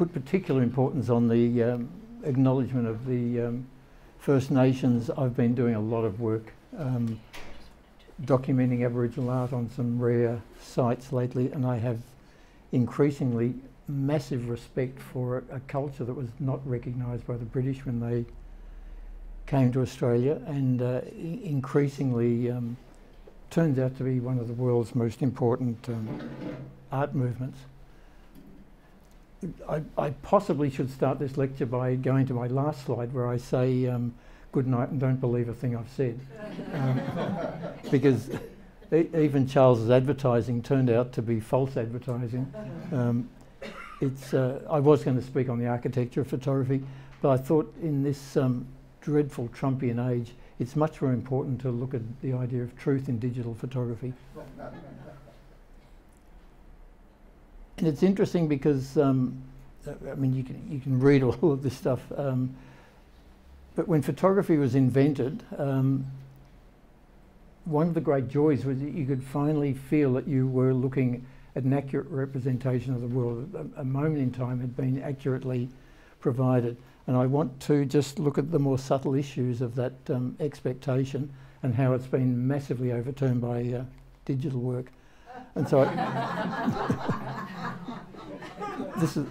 put particular importance on the acknowledgement of the First Nations. I've been doing a lot of work documenting Aboriginal art on some rare sites lately, and I have increasingly massive respect for a culture that was not recognised by the British when they came to Australia, and increasingly turns out to be one of the world's most important art movements. I possibly should start this lecture by going to my last slide where I say good night and don't believe a thing I've said. Because even Charles's advertising turned out to be false advertising. I was going to speak on the architecture of photography, but I thought in this dreadful Trumpian age, it's much more important to look at the idea of truth in digital photography. And it's interesting because, I mean, you can read all of this stuff, but when photography was invented, one of the great joys was that you could finally feel that you were looking at an accurate representation of the world. A moment in time had been accurately provided. And I want to just look at the more subtle issues of that expectation and how it's been massively overturned by digital work. And so this is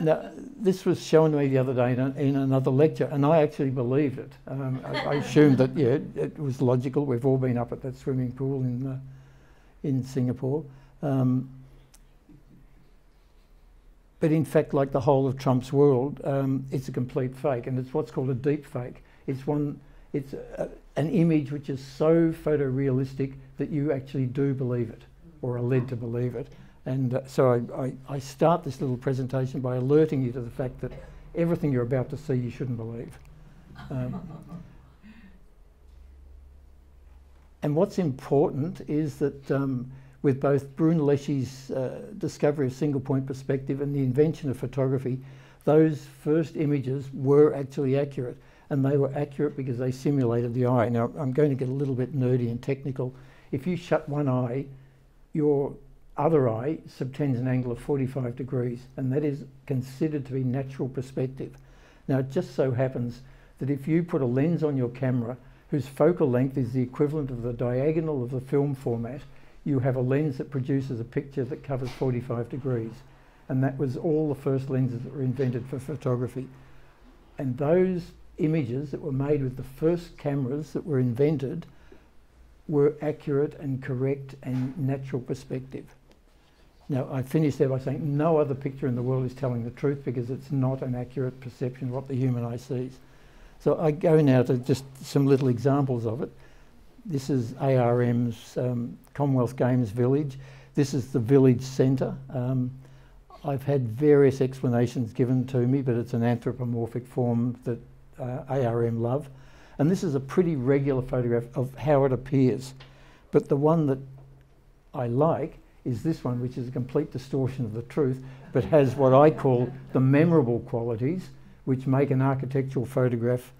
now, this was shown to me the other day in another lecture, and I actually believed it. I assumed that, yeah, it was logical. We've all been up at that swimming pool in Singapore. But in fact, like the whole of Trump's world, it's a complete fake, and it's what's called a deep fake. It's an image which is so photorealistic that you actually do believe it, or are led to believe it. And so I start this little presentation by alerting you to the fact that everything you're about to see you shouldn't believe. And what's important is that with both Brunelleschi's discovery of single point perspective and the invention of photography, those first images were actually accurate. And they were accurate because they simulated the eye. Now, I'm going to get a little bit nerdy and technical. If you shut one eye, your other eye subtends an angle of 45 degrees, and that is considered to be natural perspective. Now, it just so happens that if you put a lens on your camera whose focal length is the equivalent of the diagonal of the film format, you have a lens that produces a picture that covers 45 degrees. And that was all the first lenses that were invented for photography. And those images that were made with the first cameras that were invented were accurate and correct and natural perspective. Now, I finished there by saying no other picture in the world is telling the truth because it's not an accurate perception of what the human eye sees. So I go now to just some little examples of it. This is ARM's Commonwealth Games Village. This is the village centre. I've had various explanations given to me, but it's an anthropomorphic form that ARM love. And this is a pretty regular photograph of how it appears. But the one that I like is this one, which is a complete distortion of the truth, but has what I call the memorable qualities, which make an architectural photograph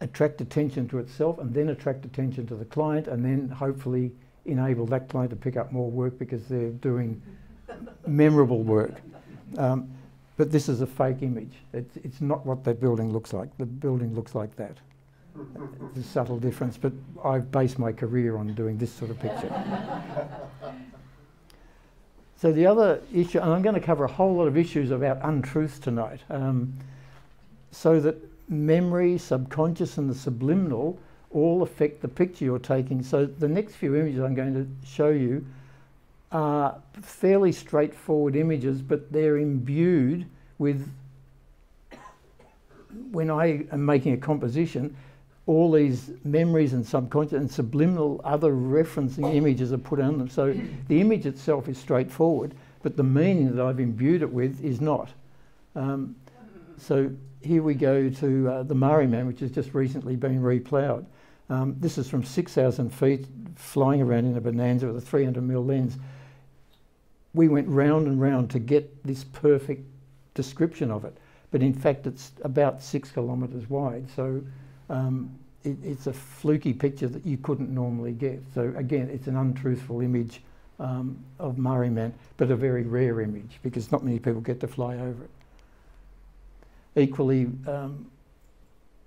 attract attention to itself and then attract attention to the client, and then hopefully enable that client to pick up more work because they're doing memorable work. But this is a fake image. It's not what that building looks like. The building looks like that. It's a subtle difference, but I've based my career on doing this sort of picture. So the other issue, and I'm going to cover a whole lot of issues about untruths tonight, so that memory, subconscious and the subliminal all affect the picture you're taking. So the next few images I'm going to show you are fairly straightforward images, but they're imbued with, when I am making a composition, all these memories and subconscious and subliminal other referencing images are put on them. So the image itself is straightforward, but the meaning that I've imbued it with is not. So here we go to the Murray Man, which has just recently been reploughed. This is from 6,000 feet, flying around in a Bonanza with a 300mm lens. We went round and round to get this perfect description of it, but in fact it's about 6 kilometres wide. So it's a fluky picture that you couldn't normally get. So again, it's an untruthful image of Mariman, but a very rare image because not many people get to fly over it. Equally,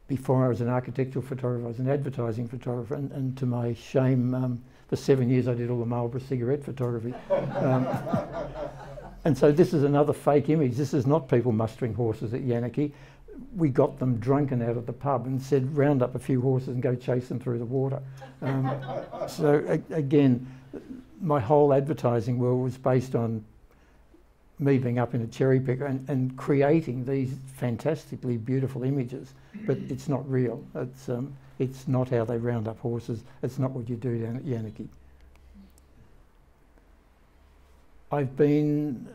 before I was an architectural photographer, I was an advertising photographer, and to my shame, for 7 years I did all the Marlboro cigarette photography. And so this is another fake image. This is not people mustering horses at Yanakie. We got them drunken out of the pub and said, round up a few horses and go chase them through the water. So again, my whole advertising world was based on me being up in a cherry picker and creating these fantastically beautiful images, but it's not real. It's not how they round up horses. It's not what you do down at Yanakie. I've been,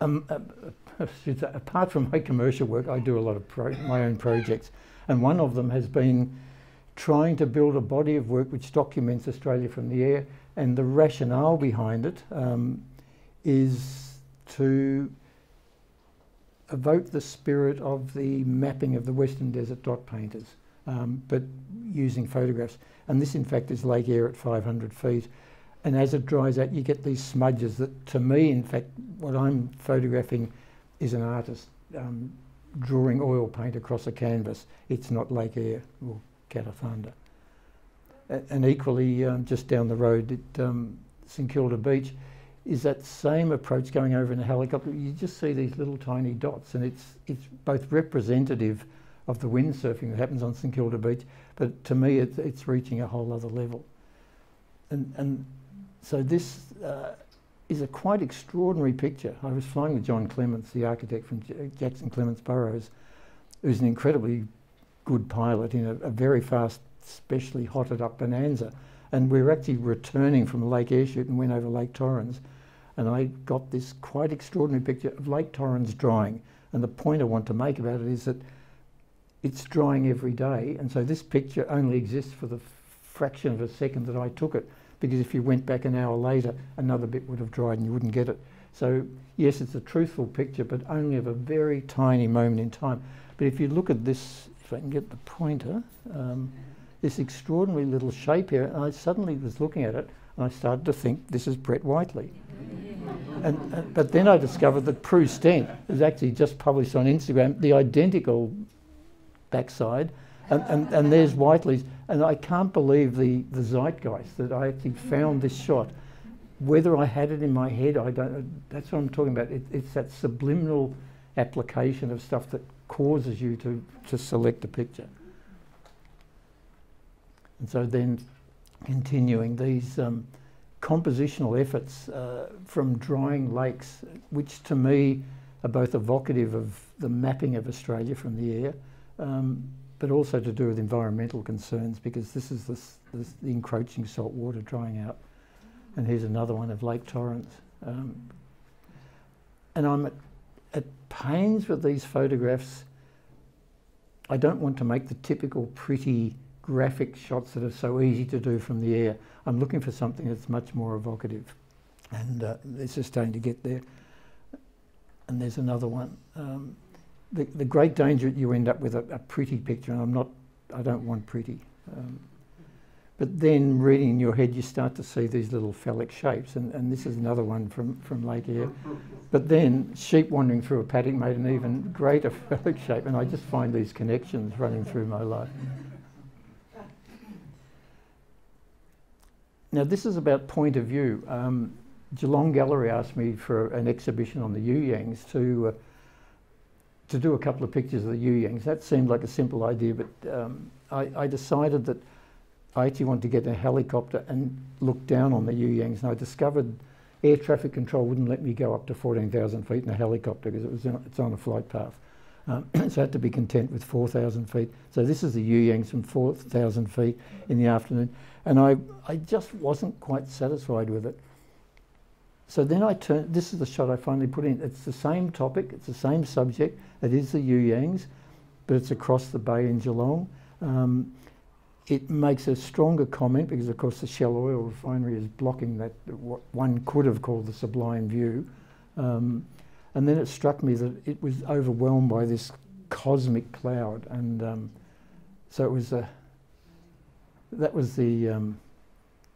apart from my commercial work, I do a lot of my own projects, and one of them has been trying to build a body of work which documents Australia from the air, and the rationale behind it is to evoke the spirit of the mapping of the Western Desert dot painters, but using photographs. And this, in fact, is Lake Eyre at 500 feet. And as it dries out, you get these smudges that, to me, in fact, what I'm photographing is an artist drawing oil paint across a canvas. It's not Lake Eyre or Katarthanda. And equally, just down the road at St Kilda Beach, is that same approach going over in a helicopter. You just see these little tiny dots, and it's both representative of the windsurfing that happens on St Kilda Beach, but to me it's reaching a whole other level. And so this is a quite extraordinary picture. I was flying with John Clements, the architect from Jackson Clements Burrows, who's an incredibly good pilot in a very fast, specially hotted up Bonanza. And we were actually returning from Lake Ayrshute and went over Lake Torrens. And I got this quite extraordinary picture of Lake Torrens drying. And the point I want to make about it is that it's drying every day. And so this picture only exists for the fraction of a second that I took it, because if you went back an hour later, another bit would have dried and you wouldn't get it. So yes, it's a truthful picture, but only of a very tiny moment in time. But if you look at this, if I can get the pointer, this extraordinary little shape here, and I suddenly was looking at it and I started to think this is Brett Whiteley. But then I discovered that Prue Stent has actually just published on Instagram the identical backside, and there's Whiteley's. And I can't believe the zeitgeist that I actually found this shot. Whether I had it in my head, I don't know. That's what I'm talking about. It's that subliminal application of stuff that causes you to select a picture. And so then continuing these compositional efforts from drying lakes, which to me are both evocative of the mapping of Australia from the air, but also to do with environmental concerns, because this is the encroaching salt water drying out. And here's another one of Lake Torrens. And I'm at pains with these photographs. I don't want to make the typical pretty graphic shots that are so easy to do from the air. I'm looking for something that's much more evocative. And it's just starting to get there. And there's another one. The great danger that you end up with a pretty picture, and I don't want pretty. But then reading in your head, you start to see these little phallic shapes, and this is another one from Lake Eyre. But then sheep wandering through a paddock made an even greater phallic shape, and I just find these connections running through my life. Now this is about point of view. Geelong Gallery asked me for an exhibition on the You Yangs to do a couple of pictures of the You Yangs. That seemed like a simple idea, but I decided that I actually wanted to get a helicopter and look down on the You Yangs, and I discovered air traffic control wouldn't let me go up to 14,000 feet in a helicopter because it's on a flight path. So I had to be content with 4,000 feet. So this is the You Yangs from 4,000 feet in the afternoon, and I just wasn't quite satisfied with it. So then this is the shot I finally put in. It's the same topic, it's the same subject. It is the You Yangs, but it's across the bay in Geelong. It makes a stronger comment because, of course, the Shell oil refinery is blocking that, what one could have called the sublime view. And then it struck me that it was overwhelmed by this cosmic cloud, and so it was that was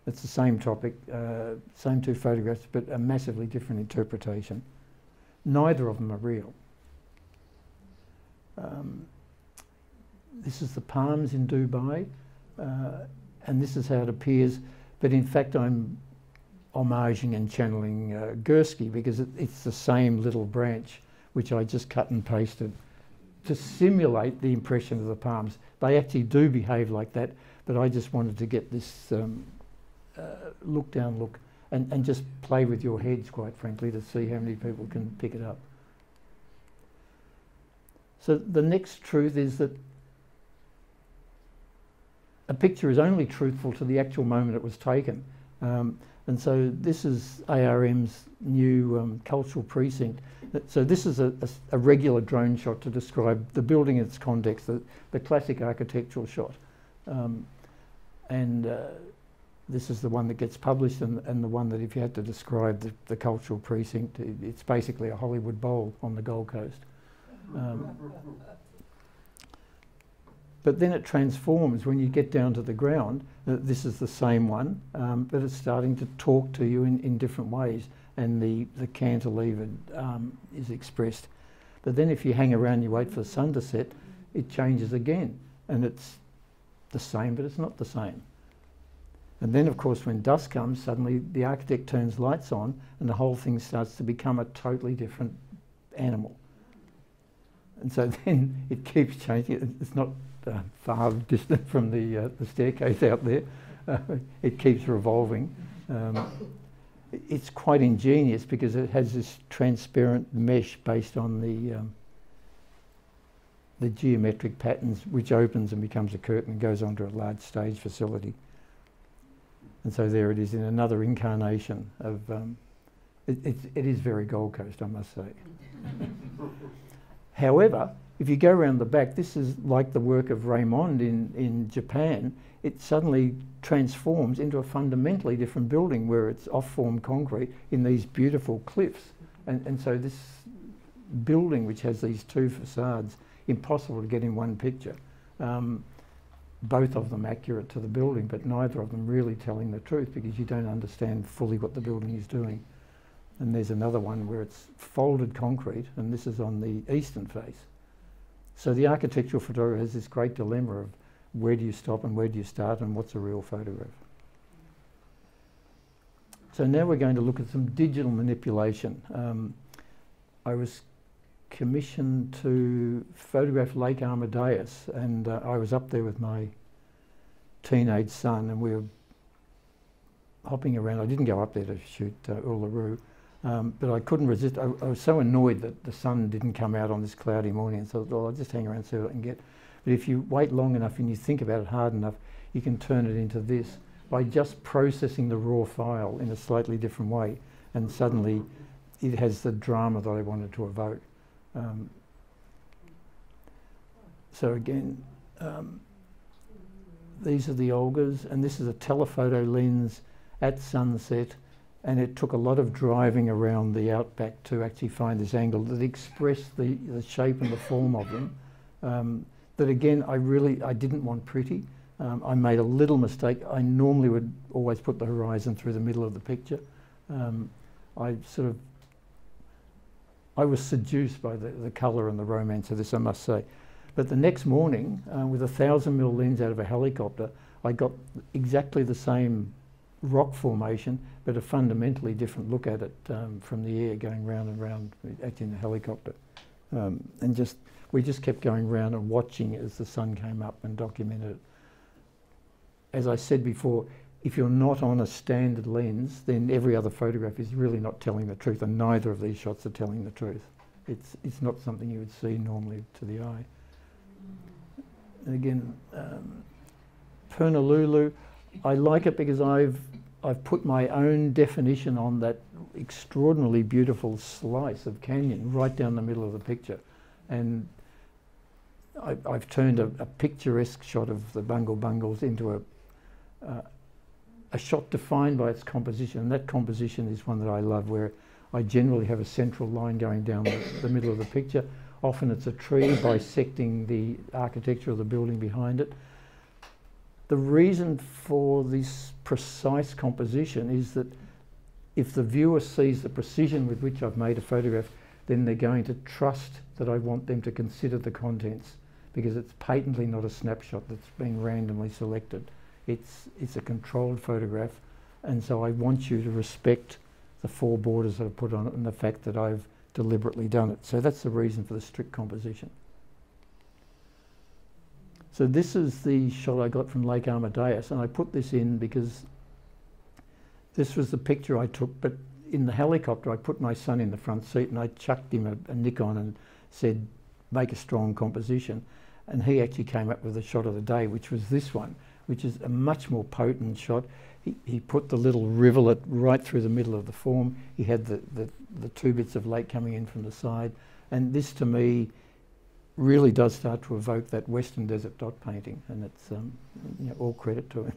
It's the same topic, same two photographs, but a massively different interpretation. Neither of them are real. This is the palms in Dubai, and this is how it appears, but in fact I'm homaging and channeling Gursky, because it's the same little branch which I just cut and pasted to simulate the impression of the palms. They actually do behave like that, but I just wanted to get this look down look and just play with your heads, quite frankly, to see how many people can pick it up. So the next truth is that a picture is only truthful to the actual moment it was taken. And so this is ARM's new cultural precinct. So this is a regular drone shot to describe the building in its context, the classic architectural shot. This is the one that gets published, and the one that, if you had to describe the cultural precinct, it's basically a Hollywood Bowl on the Gold Coast. But then it transforms when you get down to the ground. This is the same one, but it's starting to talk to you in different ways, and the cantilevered is expressed. But then if you hang around, you wait for the sun to set, it changes again, and it's the same, but it's not the same. And then, of course, when dusk comes, suddenly the architect turns lights on, and the whole thing starts to become a totally different animal. And so then it keeps changing. It's not far distant from the staircase out there. It keeps revolving. It's quite ingenious because it has this transparent mesh based on the geometric patterns, which opens and becomes a curtain and goes onto a large stage facility. And so there it is in another incarnation of... it is very Gold Coast, I must say. However, if you go around the back, this is like the work of Raymond in Japan. It suddenly transforms into a fundamentally different building where it's off-form concrete in these beautiful cliffs. And so this building, which has these two facades, impossible to get in one picture. Both of them accurate to the building, but neither of them really telling the truth, because you don't understand fully what the building is doing. And there's another one where it's folded concrete, and this is on the eastern face. So the architectural photographer has this great dilemma of where do you stop and where do you start, and what's a real photograph. So now we're going to look at some digital manipulation. I was commissioned to photograph Lake Amadeus, and I was up there with my teenage son, and we were hopping around. I didn't go up there to shoot Uluru, but I couldn't resist. I was so annoyed that the sun didn't come out on this cloudy morning, and so I thought, I'll just hang around and see what I can get. But if you wait long enough and you think about it hard enough, you can turn it into this by just processing the raw file in a slightly different way, and suddenly it has the drama that I wanted to evoke. So again, these are the Olgas, and this is a telephoto lens at sunset, and it took a lot of driving around the outback to actually find this angle that expressed the shape and the form of them. That again, I didn't want pretty. I made a little mistake. I normally would always put the horizon through the middle of the picture. I was seduced by the colour and the romance of this, I must say. But the next morning, with a 1000mm lens out of a helicopter, I got exactly the same rock formation, but a fundamentally different look at it from the air, going round and round, actually in the helicopter. We just kept going round and watching as the sun came up and documented it. As I said before, if you're not on a standard lens, then every other photograph is really not telling the truth, and neither of these shots are telling the truth. It's not something you would see normally to the eye. And again, Purnululu, I like it because I've put my own definition on that extraordinarily beautiful slice of canyon right down the middle of the picture, and I've turned a picturesque shot of the Bungle Bungles into a shot defined by its composition, and that composition is one that I love, where I generally have a central line going down the middle of the picture. Often it's a tree bisecting the architecture of the building behind it. The reason for this precise composition is that if the viewer sees the precision with which I've made a photograph, then they're going to trust that I want them to consider the contents, because it's patently not a snapshot that's been randomly selected. It's a controlled photograph, and so I want you to respect the 4 borders that I've put on it and the fact that I've deliberately done it. So that's the reason for the strict composition. So this is the shot I got from Lake Amadeus, and I put this in because this was the picture I took, but in the helicopter I put my son in the front seat and I chucked him a Nikon and said, make a strong composition. And he actually came up with the shot of the day, which was this one, which is a much more potent shot. He put the little rivulet right through the middle of the form. He had the 2 bits of lake coming in from the side. And this, to me, really does start to evoke that Western Desert dot painting, and it's you know, all credit to him.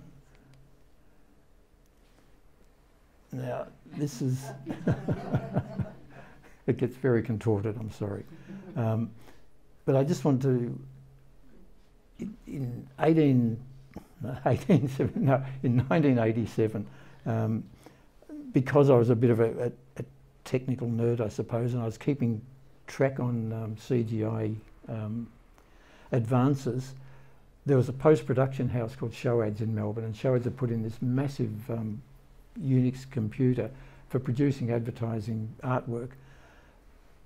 Now, this is... it gets very contorted, I'm sorry. But I just want to... In 1987, because I was a bit of a technical nerd, I suppose, and I was keeping track on CGI advances, there was a post-production house called ShowAds in Melbourne, and ShowAds had put in this massive Unix computer for producing advertising artwork.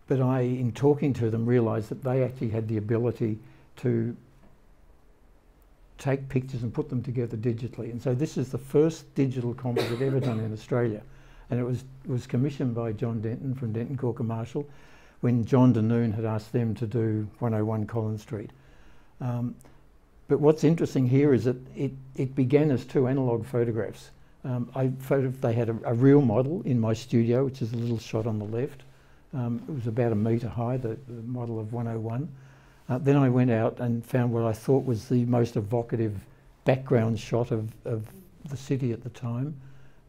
But I, in talking to them, realised that they actually had the ability to take pictures and put them together digitally. And so this is the first digital composite ever done in Australia. And it was commissioned by John Denton from Denton Corker Marshall when John Denoon had asked them to do 101 Collins Street. But what's interesting here is that it began as 2 analogue photographs. They had a real model in my studio, which is a little shot on the left. It was about 1 metre high, the model of 101. Then I went out and found what I thought was the most evocative background shot of the city at the time.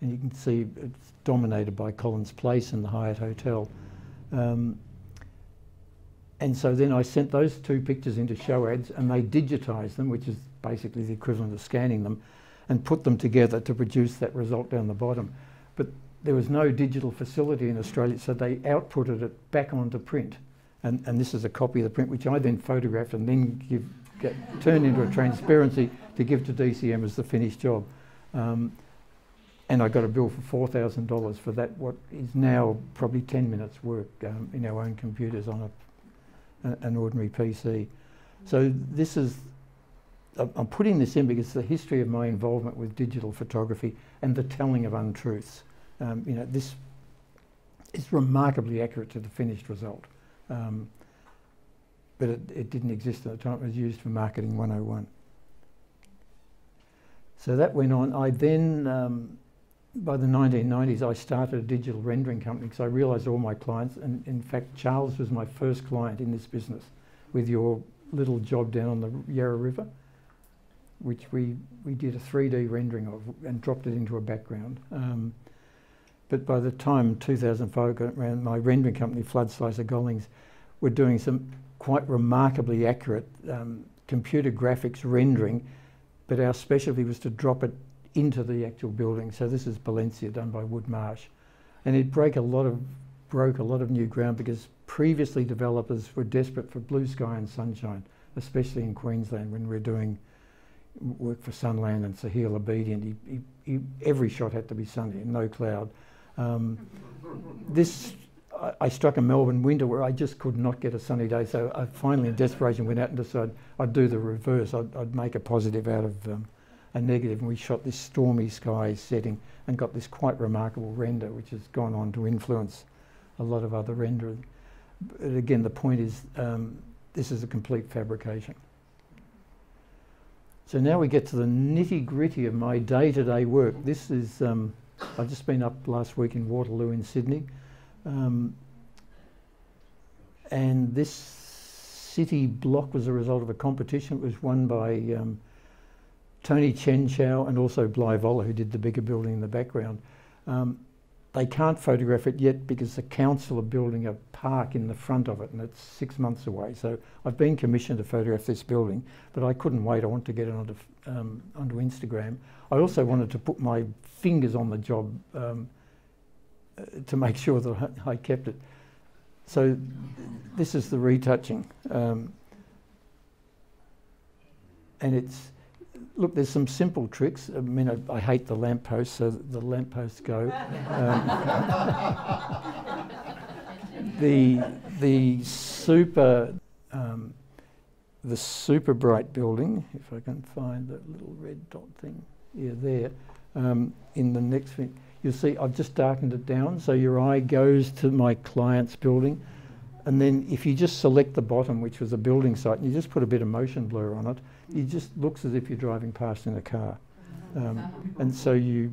And you can see it's dominated by Collins Place and the Hyatt Hotel. And so then I sent those 2 pictures into ShowAds, and they digitised them, which is basically the equivalent of scanning them, and put them together to produce that result down the bottom. But there was no digital facility in Australia, so they outputted it back onto print. And this is a copy of the print, which I then photographed and then turned into a transparency to give to DCM as the finished job. And I got a bill for $4,000 for that, what is now probably 10 minutes work in our own computers on an ordinary PC. So this is, I'm putting this in because it's the history of my involvement with digital photography and the telling of untruths. You know, this is remarkably accurate to the finished result. But it didn't exist at the time. It was used for Marketing 101. So that went on. I then, by the 1990s, I started a digital rendering company because I realised all my clients, and in fact Charles was my first client in this business with your little job down on the Yarra River, which we did a 3D rendering of and dropped it into a background. But by the time 2005 got around, my rendering company, Flood Slicer Gollings, were doing some quite remarkably accurate computer graphics rendering, but our specialty was to drop it into the actual building. So this is Valencia, done by Wood Marsh. And it broke a lot of new ground because previously developers were desperate for blue sky and sunshine, especially in Queensland when we were doing work for Sunland and Sahil Abedian. Every shot had to be sunny and no cloud. I struck a Melbourne winter where I just could not get a sunny day, so I finally, in desperation, went out and decided I'd do the reverse. I'd make a positive out of a negative, and we shot this stormy sky setting and got this quite remarkable render, which has gone on to influence a lot of other rendering. But again, the point is, this is a complete fabrication. So now we get to the nitty-gritty of my day-to-day work. This is, I've just been up last week in Waterloo in Sydney. And this city block was a result of a competition. It was won by Tony Chen Chow and also Bly Voller, who did the bigger building in the background. they can't photograph it yet because the council are building a park in the front of it, and it's 6 months away. So I've been commissioned to photograph this building, but I couldn't wait. I want to get it onto Instagram. I also wanted to put my fingers on the job to make sure that I kept it. So this is the retouching, and it's. Look, there's some simple tricks. I mean, I hate the lampposts, so the lampposts go. The super bright building, if I can find that little red dot thing, yeah, there. In the next thing, you'll see I've just darkened it down, so your eye goes to my client's building, and then if you just select the bottom, which was a building site, and you just put a bit of motion blur on it, it just looks as if you're driving past in a car. And so you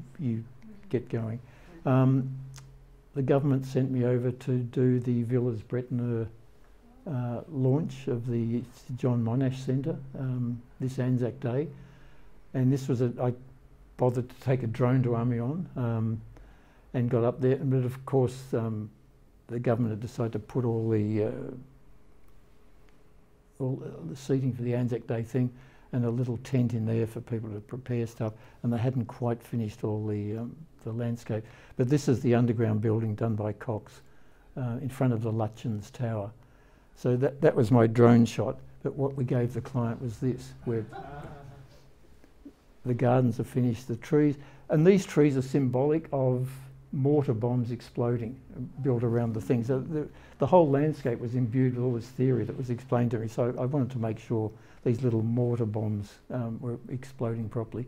get going. The government sent me over to do the Villas Bretonneux launch of the John Monash Centre this Anzac Day. And this was I bothered to take a drone to Amiens and got up there. But of course, the government had decided to put all the seating for the Anzac Day thing and a little tent in there for people to prepare stuff, and they hadn't quite finished all the landscape. But this is the underground building done by Cox in front of the Lutchens Tower. So that was my drone shot, but what we gave the client was this, where the gardens are finished, the trees, and these trees are symbolic of mortar bombs exploding, built around the thing. So the whole landscape was imbued with all this theory that was explained to me. So I wanted to make sure these little mortar bombs were exploding properly.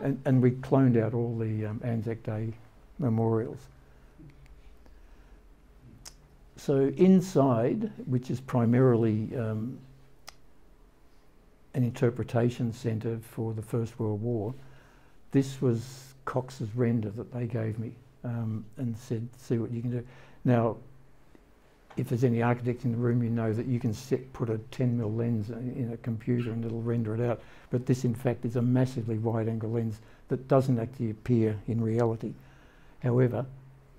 And we cloned out all the Anzac Day memorials. So inside, which is primarily an interpretation centre for the First World War, this was Cox's render that they gave me. And said, see what you can do. Now, if there's any architects in the room, you know that you can put a 10mm lens in a computer and it'll render it out. But this, in fact, is a massively wide-angle lens that doesn't actually appear in reality. However,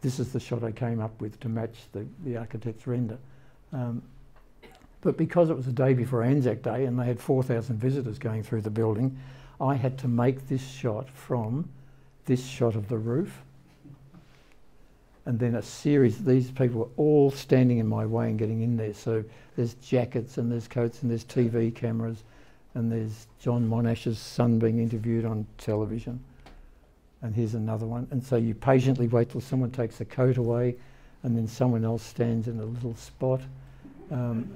this is the shot I came up with to match the architect's render. But because it was the day before Anzac Day and they had 4,000 visitors going through the building, I had to make this shot from this shot of the roof. And then a series, these people were all standing in my way and getting in there. So there's jackets and there's coats and there's TV cameras and there's John Monash's son being interviewed on television. And here's another one. And so you patiently wait till someone takes the coat away and then someone else stands in a little spot. And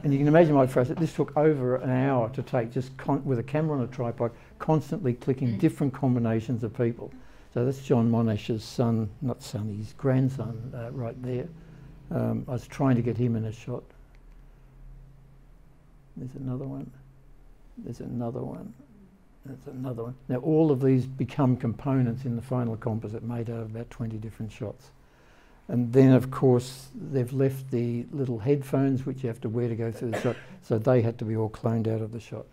you can imagine my frustration. This took over an hour to take, just with a camera on a tripod, constantly clicking different combinations of people. So that's John Monash's son, not son, his grandson right there. I was trying to get him in a shot. There's another one. There's another one. There's another one. Now all of these become components in the final composite made out of about 20 different shots. And then of course they've left the little headphones which you have to wear to go through the shot, so they had to be all cloned out of the shot.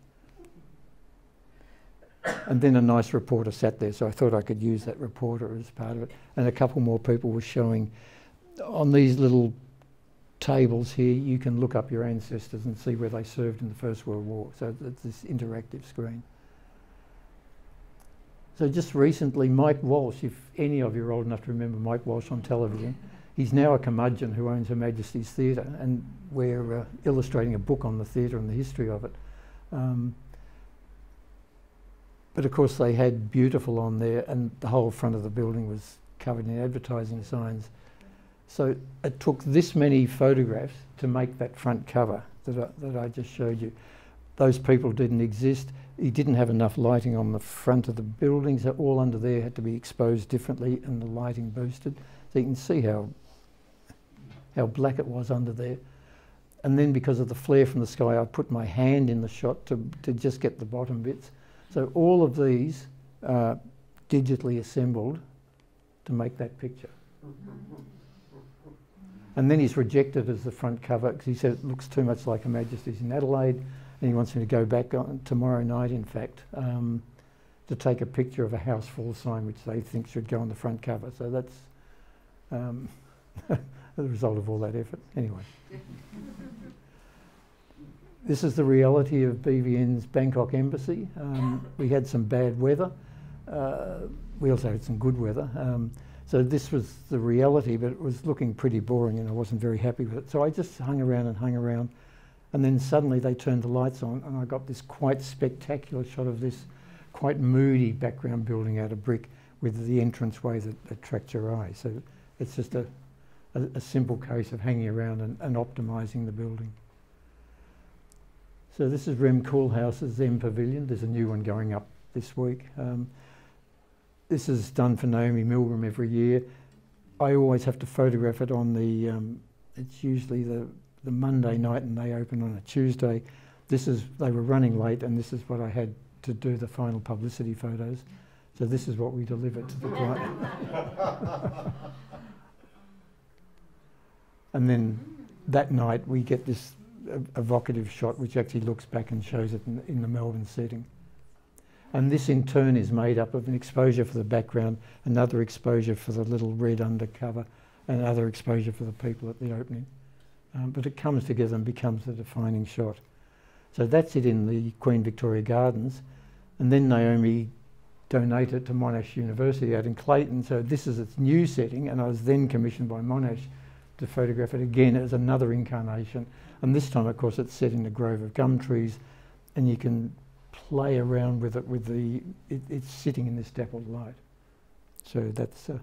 And then a nice reporter sat there, so I thought I could use that reporter as part of it. And a couple more people were showing, on these little tables here, you can look up your ancestors and see where they served in the First World War. So it's this interactive screen. So just recently, Mike Walsh, if any of you are old enough to remember Mike Walsh on television, he's now a curmudgeon who owns Her Majesty's Theatre, and we're illustrating a book on the theatre and the history of it. But of course they had Beautiful on there and the whole front of the building was covered in advertising signs. So it took this many photographs to make that front cover that I just showed you. Those people didn't exist. He didn't have enough lighting on the front of the buildings. All under there had to be exposed differently and the lighting boosted. So you can see how black it was under there. And then because of the flare from the sky, I put my hand in the shot to just get the bottom bits. So all of these are digitally assembled to make that picture. And then he's rejected as the front cover because he said it looks too much like Her Majesty's in Adelaide, and he wants me to go back on tomorrow night, in fact, to take a picture of a house full sign which they think should go on the front cover. So as a result of all that effort. Anyway. This is the reality of BVN's Bangkok embassy. We had some bad weather. We also had some good weather. So this was the reality, but it was looking pretty boring and I wasn't very happy with it. So I just hung around, and then suddenly they turned the lights on and I got this quite spectacular shot of this quite moody background building out of brick with the entranceway that attracts your eye. So it's just a simple case of hanging around and optimising the building. So this is Rem Koolhaas's Zen Pavilion. There's a new one going up this week. This is done for Naomi Milgram every year. I always have to photograph it on the, it's usually the Monday night and they open on a Tuesday. They were running late and this is what I had to do the final publicity photos. So this is what we delivered to the client. And then that night we get this evocative shot which actually looks back and shows it in the Melbourne setting. And this in turn is made up of an exposure for the background, another exposure for the little red undercover, and another exposure for the people at the opening. But it comes together and becomes the defining shot. So that's it in the Queen Victoria Gardens. And then Naomi donated it to Monash University out in Clayton. So this is its new setting, and I was then commissioned by Monash to photograph it again as another incarnation. And this time, of course, it's set in a grove of gum trees, and you can play around with it with it's sitting in this dappled light. So that's, and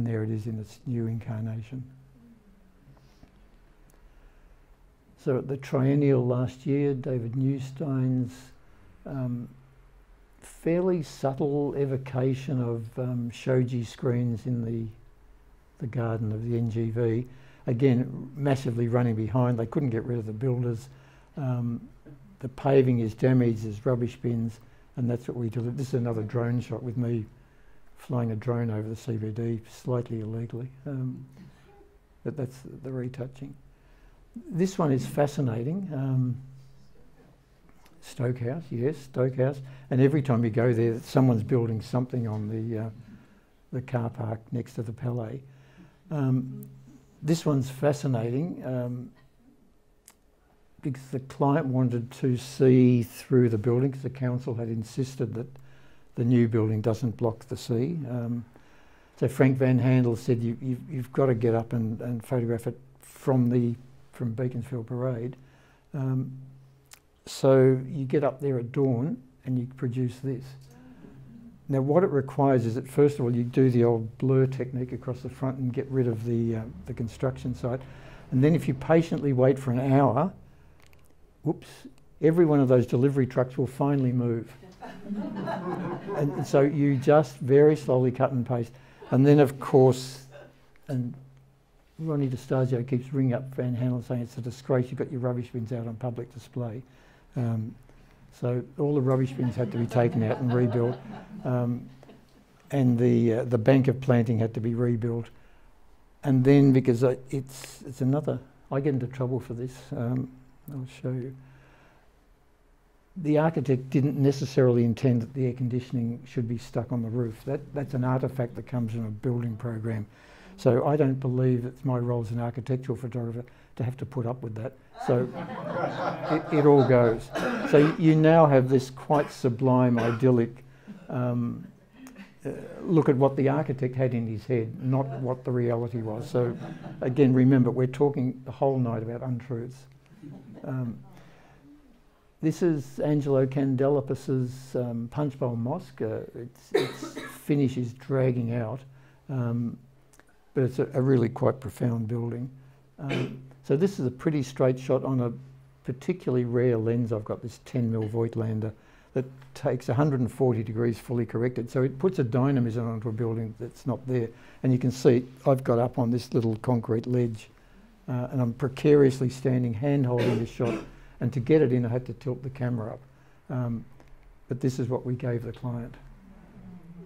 there it is in its new incarnation. So at the Triennial last year, David Newstein's fairly subtle evocation of shoji screens in the garden of the NGV. Again, massively running behind. They couldn't get rid of the builders. The paving is damaged, there's rubbish bins, and that's what we delivered. This is another drone shot with me flying a drone over the CBD, slightly illegally. But that's the retouching. This one is fascinating. Stoke House, yes, Stoke House. And every time you go there, someone's building something on the car park next to the Palais. This one's fascinating because the client wanted to see through the building because the council had insisted that the new building doesn't block the sea. So Frank Van Handel said you've got to get up and photograph it from Beaconsfield Parade. So you get up there at dawn and you produce this. Now what it requires is that first of all you do the old blur technique across the front and get rid of the construction site. And then if you patiently wait for an hour, whoops, every one of those delivery trucks will finally move. And so you just very slowly cut and paste. And then of course, and Ronnie DiStagio keeps ringing up Van Handel saying it's a disgrace you've got your rubbish bins out on public display. So all the rubbish bins had to be taken out and rebuilt. And the bank of planting had to be rebuilt. And then because it's another, I get into trouble for this, I'll show you. The architect didn't necessarily intend that the air conditioning should be stuck on the roof. That's an artefact that comes from a building program. So I don't believe it's my role as an architectural photographer to have to put up with that. So it all goes. So you now have this quite sublime, idyllic look at what the architect had in his head, not what the reality was. So again, remember, we're talking the whole night about untruths. This is Angelo Candelapus's Punch Bowl Mosque. Its finish is dragging out, but it's a really quite profound building. So this is a pretty straight shot on a particularly rare lens. I've got this 10mm Voigtlander that takes 140 degrees fully corrected. So it puts a dynamism onto a building that's not there. And you can see I've got up on this little concrete ledge and I'm precariously standing, hand-holding the shot. And to get it in, I had to tilt the camera up. But this is what we gave the client.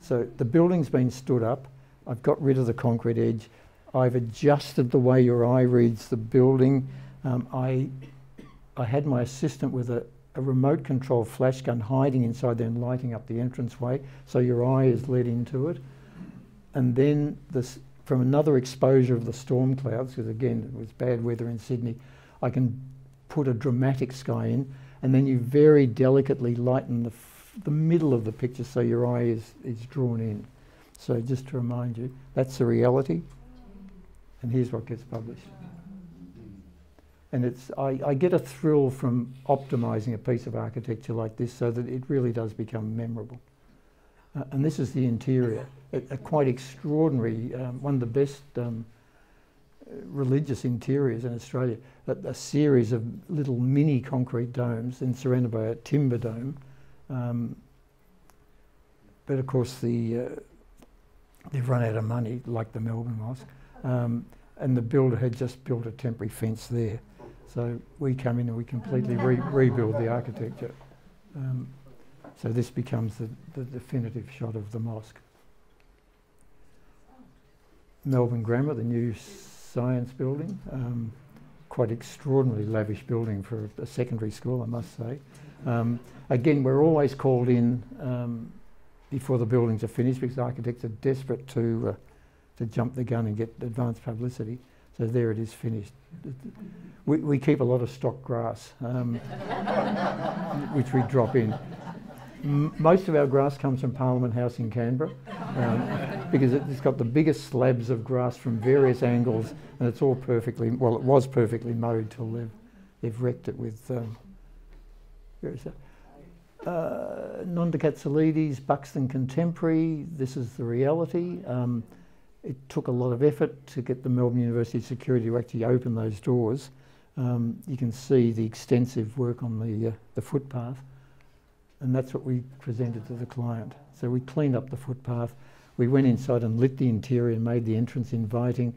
So the building's been stood up. I've got rid of the concrete edge. I've adjusted the way your eye reads the building. I had my assistant with a remote control flash gun hiding inside there and lighting up the entranceway, so your eye is led into it. and then this, from another exposure of the storm clouds, because again it was bad weather in Sydney, I can put a dramatic sky in, and then you very delicately lighten the middle of the picture so your eye is drawn in. So just to remind you, that's the reality, and here's what gets published. And it's, I get a thrill from optimising a piece of architecture like this so that it really does become memorable. And this is the interior, a quite extraordinary, one of the best religious interiors in Australia, a series of little mini concrete domes and surrounded by a timber dome. But of course they've run out of money, like the Melbourne Mosque, and the builder had just built a temporary fence there. So we come in and we completely rebuild the architecture. So this becomes the definitive shot of the mosque. Melbourne Grammar, the new science building, quite extraordinarily lavish building for a secondary school, I must say. Again, we're always called in before the buildings are finished because architects are desperate to jump the gun and get advanced publicity. So there it is, finished. We keep a lot of stock grass, which we drop in. Most of our grass comes from Parliament House in Canberra because it's got the biggest slabs of grass from various angles, and it's all perfectly, well, it was perfectly mowed till they've wrecked it with, where is that? Nonda Katsoulides, Buxton Contemporary. This is the reality. It took a lot of effort to get the Melbourne University Security to actually open those doors. You can see the extensive work on the footpath, and that's what we presented to the client. So we cleaned up the footpath. We went inside and lit the interior and made the entrance inviting.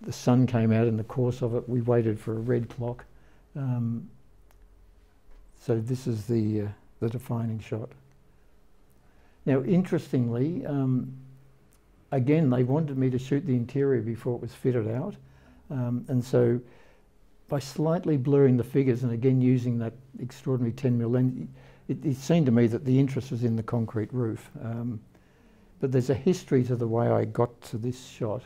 The sun came out in the course of it. We waited for a red clock. So this is the defining shot. Now, interestingly, again, they wanted me to shoot the interior before it was fitted out. And so by slightly blurring the figures and again using that extraordinary 10mm lens, it seemed to me that the interest was in the concrete roof. But there's a history to the way I got to this shot.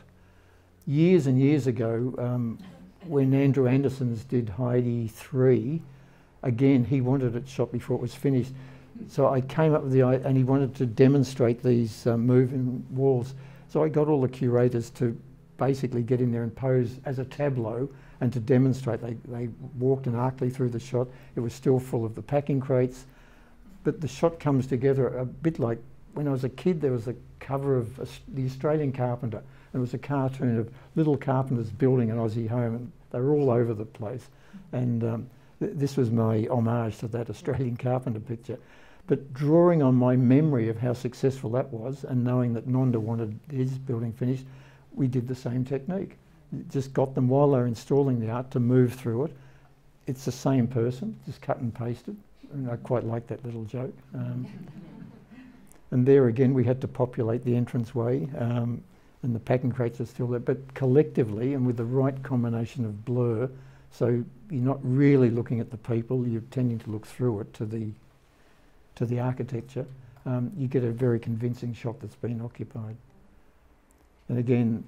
Years and years ago, when Andrew Anderson's did Heidi 3, again, he wanted it shot before it was finished. So I came up with the idea, and he wanted to demonstrate these moving walls. So I got all the curators to basically get in there and pose as a tableau and to demonstrate. They walked anarchically through the shot. It was still full of the packing crates. But the shot comes together a bit like when I was a kid, there was a cover of the Australian Carpenter. And it was a cartoon of little carpenters building an Aussie home, and they were all over the place. And this was my homage to that Australian Carpenter picture. But drawing on my memory of how successful that was and knowing that Nonda wanted his building finished, we did the same technique. Just got them while they were installing the art to move through it. It's the same person, just cut and pasted. And I quite like that little joke. And there again, we had to populate the entranceway, and the packing crates are still there. But collectively, and with the right combination of blur, so you're not really looking at the people, you're tending to look through it to the architecture, you get a very convincing shot that's been occupied. And again,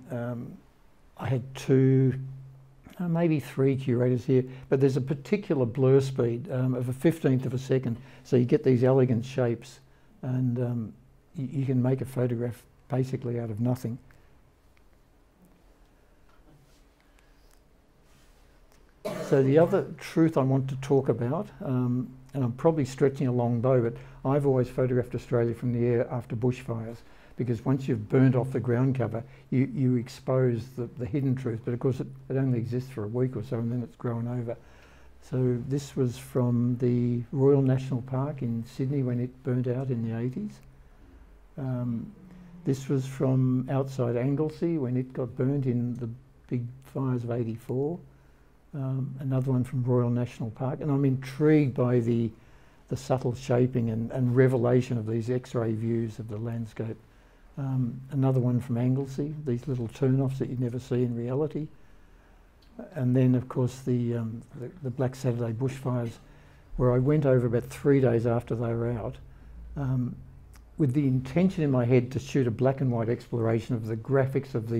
I had two, maybe three curators here, but there's a particular blur speed of a 15th of a second, so you get these elegant shapes, and you can make a photograph basically out of nothing. So the other truth I want to talk about, and I'm probably stretching a long bow, but I've always photographed Australia from the air after bushfires, because once you've burnt off the ground cover, you expose the hidden truth, but of course it only exists for a week or so and then it's grown over. So this was from the Royal National Park in Sydney when it burnt out in the 80s. This was from outside Anglesey when it got burnt in the big fires of 84. Another one from Royal National Park, and I'm intrigued by the subtle shaping and revelation of these X-ray views of the landscape. Another one from Anglesey, these little turn-offs that you never see in reality. And then, of course, the Black Saturday bushfires, where I went over about 3 days after they were out. with the intention in my head to shoot a black and white exploration of the graphics of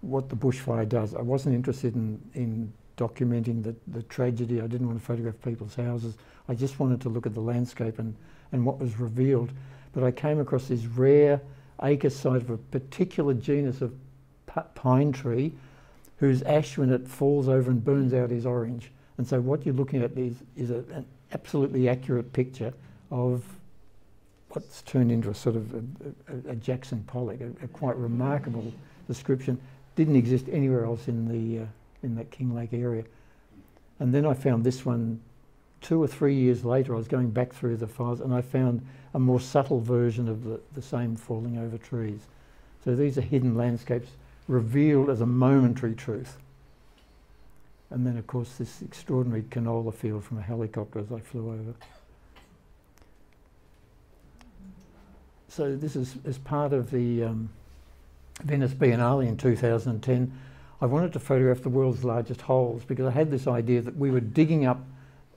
what the bushfire does. I wasn't interested in documenting the tragedy. I didn't want to photograph people's houses. I just wanted to look at the landscape and what was revealed. But I came across this rare acre site of a particular genus of pine tree whose ash, when it falls over and burns out, is orange. And so what you're looking at is an absolutely accurate picture of what's turned into a sort of a Jackson Pollock, a quite remarkable description. Didn't exist anywhere else in that Kinglake area. And then I found this one 2 or 3 years later. I was going back through the files and I found a more subtle version of the same falling over trees. So these are hidden landscapes revealed as a momentary truth. And then of course this extraordinary canola field from a helicopter as I flew over. So this is as part of the Venice Biennale in 2010. I wanted to photograph the world's largest holes because I had this idea that we were digging up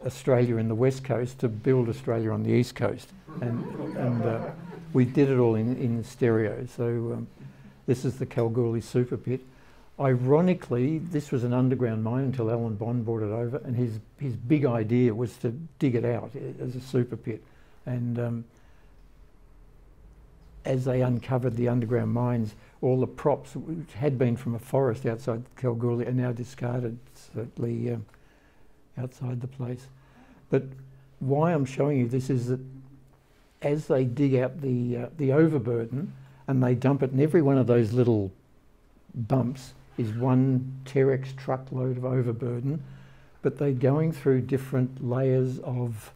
Australia in the west coast to build Australia on the east coast, and we did it all in stereo. So this is the Kalgoorlie super pit. Ironically, this was an underground mine until Alan Bond brought it over, and his big idea was to dig it out as a super pit. And as they uncovered the underground mines, all the props, which had been from a forest outside Kalgoorlie, are now discarded, certainly outside the place. But why I'm showing you this is that as they dig out the overburden and they dump it, and every one of those little bumps is one Terex truckload of overburden, but they're going through different layers of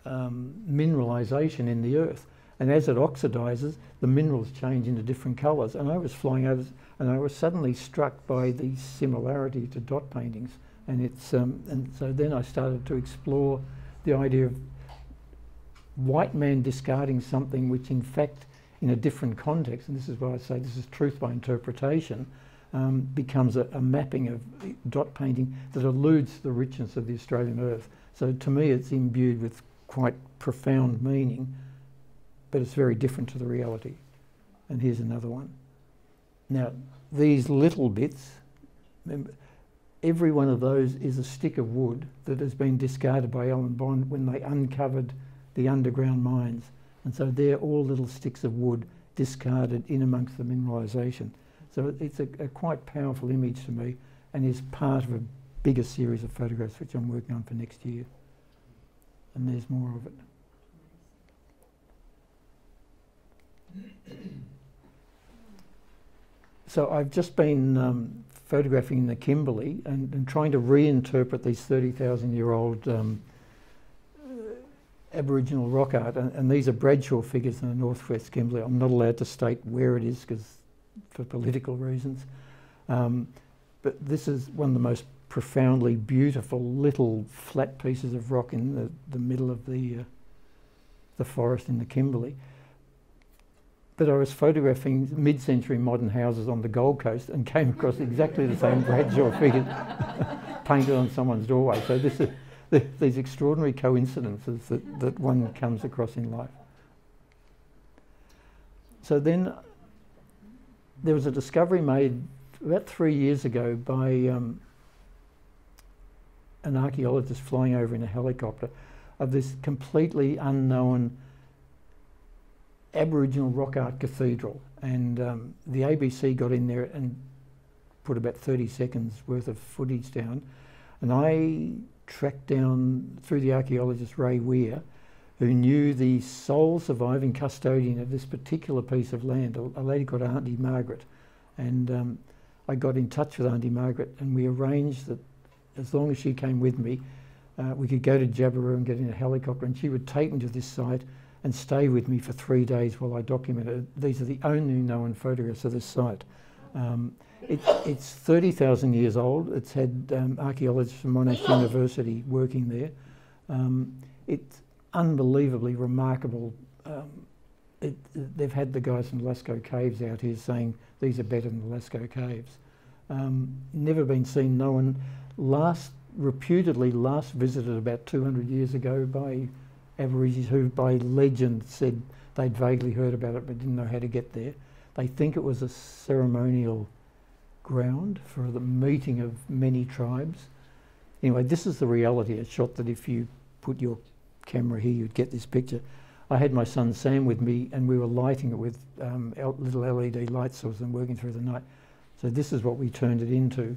mineralisation in the earth. And as it oxidizes, the minerals change into different colours. And I was flying over and I was suddenly struck by the similarity to dot paintings. And it's and so then I started to explore the idea of white man discarding something which in fact, in a different context, and this is why I say this is truth by interpretation, becomes a mapping of dot painting that alludes to the richness of the Australian earth. So to me it's imbued with quite profound meaning, but it's very different to the reality. And here's another one. Now, these little bits, remember, every one of those is a stick of wood that has been discarded by Alan Bond when they uncovered the underground mines. And so they're all little sticks of wood discarded in amongst the mineralisation. So it's a quite powerful image to me and is part of a bigger series of photographs which I'm working on for next year. And there's more of it. So I've just been photographing the Kimberley and trying to reinterpret these 30,000-year-old Aboriginal rock art, and these are Bradshaw figures in the northwest Kimberley. I'm not allowed to state where it is because for political reasons, but this is one of the most profoundly beautiful little flat pieces of rock in the middle of the forest in the Kimberley. But I was photographing mid-century modern houses on the Gold Coast and came across exactly the same Bradshaw figures painted on someone's doorway. So this is these extraordinary coincidences that one comes across in life. So then there was a discovery made about 3 years ago by an archaeologist flying over in a helicopter of this completely unknown Aboriginal rock art cathedral, and the ABC got in there and put about 30 seconds worth of footage down, and I tracked down through the archaeologist Ray Weir, who knew the sole surviving custodian of this particular piece of land, a lady called Auntie Margaret, and I got in touch with Auntie Margaret and we arranged that as long as she came with me, we could go to Jabiru and get in a helicopter and she would take me to this site and stay with me for 3 days while I documented it. These are the only known photographs of this site. It's 30,000 years old. It's had archaeologists from Monash University working there. It's unbelievably remarkable. They've had the guys from Lascaux Caves out here saying these are better than the Lascaux Caves. Never been seen, no one. Reputedly last visited about 200 years ago by Aborigines who by legend said they'd vaguely heard about it but didn't know how to get there. They think it was a ceremonial ground for the meeting of many tribes. Anyway, this is the reality. A shot that if you put your camera here, you'd get this picture. I had my son Sam with me and we were lighting it with little LED light sources and working through the night. So this is what we turned it into,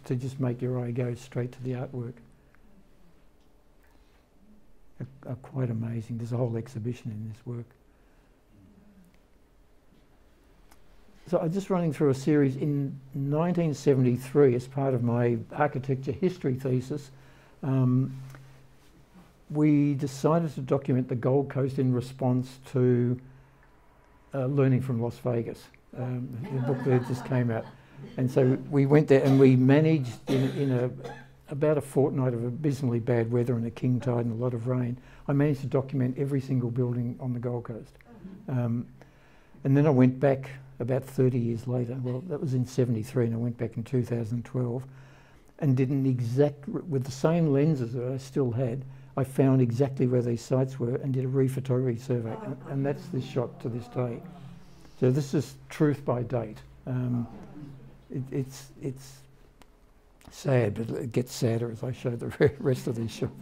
to just make your eye go straight to the artwork. Quite amazing. There's a whole exhibition in this work. So I'm just running through a series in 1973 as part of my architecture history thesis. We decided to document the Gold Coast in response to Learning from Las Vegas. The book that just came out. And so we went there and we managed in about a fortnight of abysmally bad weather and a king tide and a lot of rain, I managed to document every single building on the Gold Coast. And then I went back about 30 years later, well that was in 73 and I went back in 2012 and did an exact, with the same lenses that I still had, I found exactly where these sites were and did a rephotography survey, and that's this shot to this day. So this is truth by date. It's sad, but it gets sadder as I show the rest of these shots.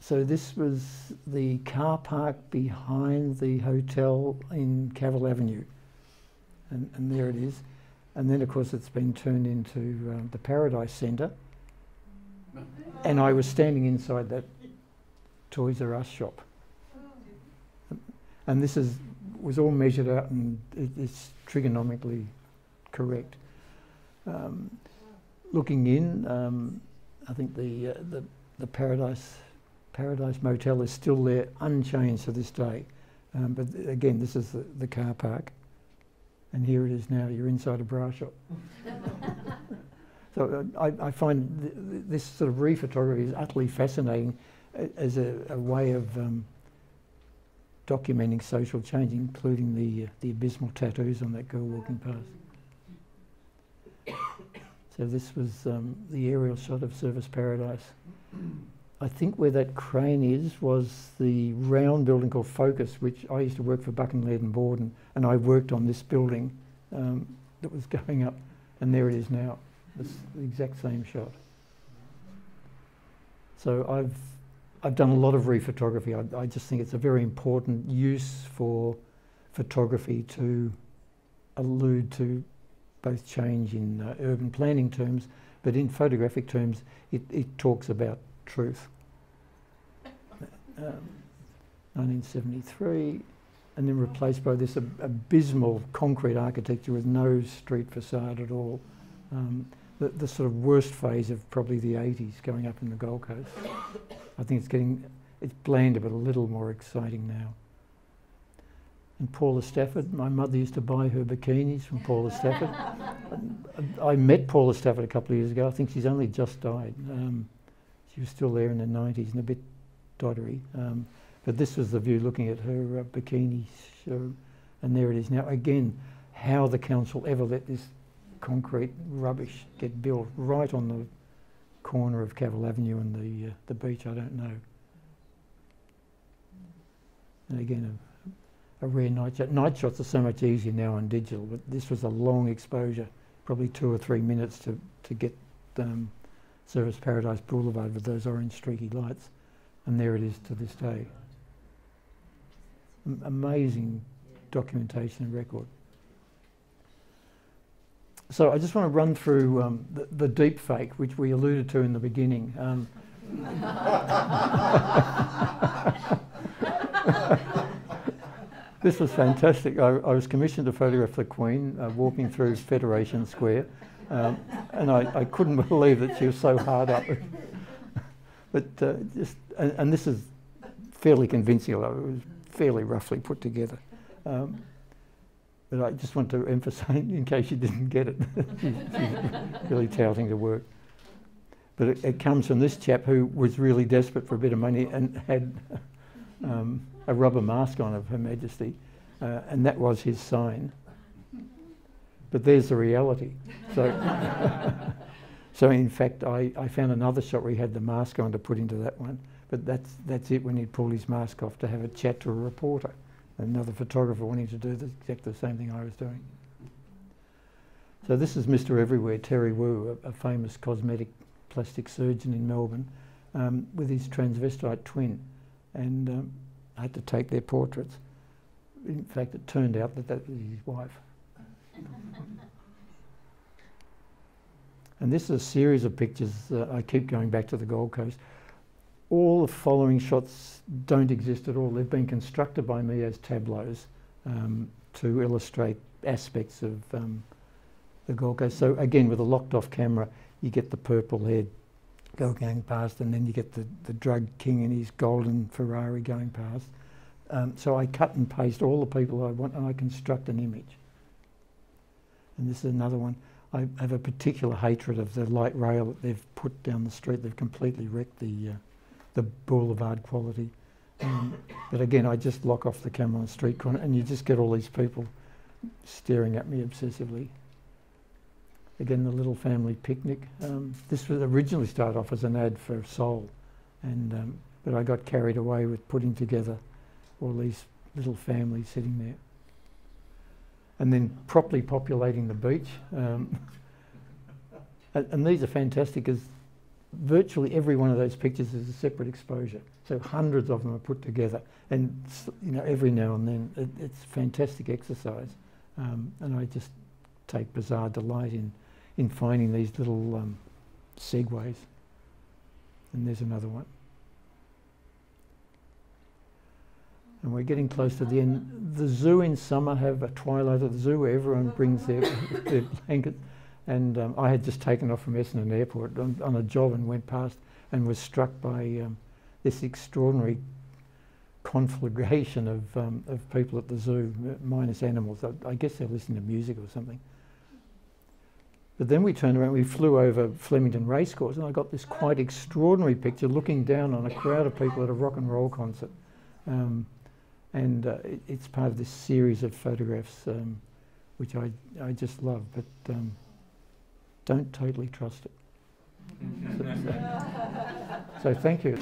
So this was the car park behind the hotel in Cavill Avenue, and there it is. And then of course it's been turned into the Paradise Centre. And I was standing inside that Toys R Us shop. And this was all measured out and it's trigonometrically correct. Looking in, I think the Paradise Motel is still there, unchanged to this day. But again, this is the car park. And here it is now, you're inside a bra shop. So I find this sort of rephotography is utterly fascinating as a way of documenting social change, including the abysmal tattoos on that girl walking past. So this was the aerial shot of Service Paradise. I think where that crane is was the round building called Focus, which I used to work for Buck and Laird and Borden, and I worked on this building that was going up, and there it is now. It's the exact same shot. So I've done a lot of rephotography. I just think it's a very important use for photography to allude to both change in urban planning terms, but in photographic terms, it talks about truth. 1973, and then replaced by this abysmal concrete architecture with no street facade at all. The sort of worst phase of probably the 80s going up in the Gold Coast. I think it's blander but a little more exciting now. And Paula Stafford, my mother used to buy her bikinis from Paula Stafford. I met Paula Stafford a couple of years ago. I think she's only just died. She was still there in the 90s and a bit doddery. But this was the view looking at her bikini show. And there it is now. Again, how the council ever let this concrete rubbish get built right on the corner of Cavill Avenue and the beach, I don't know. And again, a rare night shot. Night shots are so much easier now on digital, but this was a long exposure, probably 2 or 3 minutes to get Service Paradise Boulevard with those orange streaky lights, and there it is to this day. Amazing documentation and record. So I just want to run through the deep fake, which we alluded to in the beginning. This was fantastic. I was commissioned to photograph the Queen walking through Federation Square, and I couldn't believe that she was so hard up. But and this is fairly convincing, although it was fairly roughly put together. But I just want to emphasise, in case you didn't get it, she's really touting the work. But it comes from this chap who was really desperate for a bit of money and had a rubber mask on of Her Majesty, and that was his sign. But there's the reality. So, So in fact, I found another shot where he had the mask on to put into that one, but that's it when he'd pulled his mask off to have a chat to a reporter, another photographer wanting to do exactly the same thing I was doing. So this is Mr. Everywhere, Terry Wu, a famous cosmetic plastic surgeon in Melbourne, with his transvestite twin, and I had to take their portraits. In fact, it turned out that that was his wife. And this is a series of pictures. I keep going back to the Gold Coast. All the following shots don't exist at all. They've been constructed by me as tableaus to illustrate aspects of the Gold Coast. So again, with a locked-off camera, you get the purple head going past, and then you get the drug king in his golden Ferrari going past. So I cut and paste all the people I want, and I construct an image. And this is another one. I have a particular hatred of the light rail that they've put down the street. They've completely wrecked the boulevard quality. But again, I just lock off the camera on the street corner, and you just get all these people staring at me obsessively. Again, the little family picnic. This was originally started off as an ad for Sol, and but I got carried away with putting together all these little families sitting there. And then properly populating the beach. And these are fantastic because virtually every one of those pictures is a separate exposure. So hundreds of them are put together, and you know, every now and then it's fantastic exercise. And I just take bizarre delight in finding these little segues. And there's another one. And we're getting close to the end. The zoo in summer have a twilight at the zoo where everyone brings their blankets. And I had just taken off from Essendon Airport on a job and went past and was struck by this extraordinary conflagration of people at the zoo, minus animals. I guess they're listening to music or something. But then we turned around, we flew over Flemington Racecourse, and I got this quite extraordinary picture looking down on a crowd of people at a rock and roll concert. It's part of this series of photographs which I just love, but don't totally trust it. So thank you.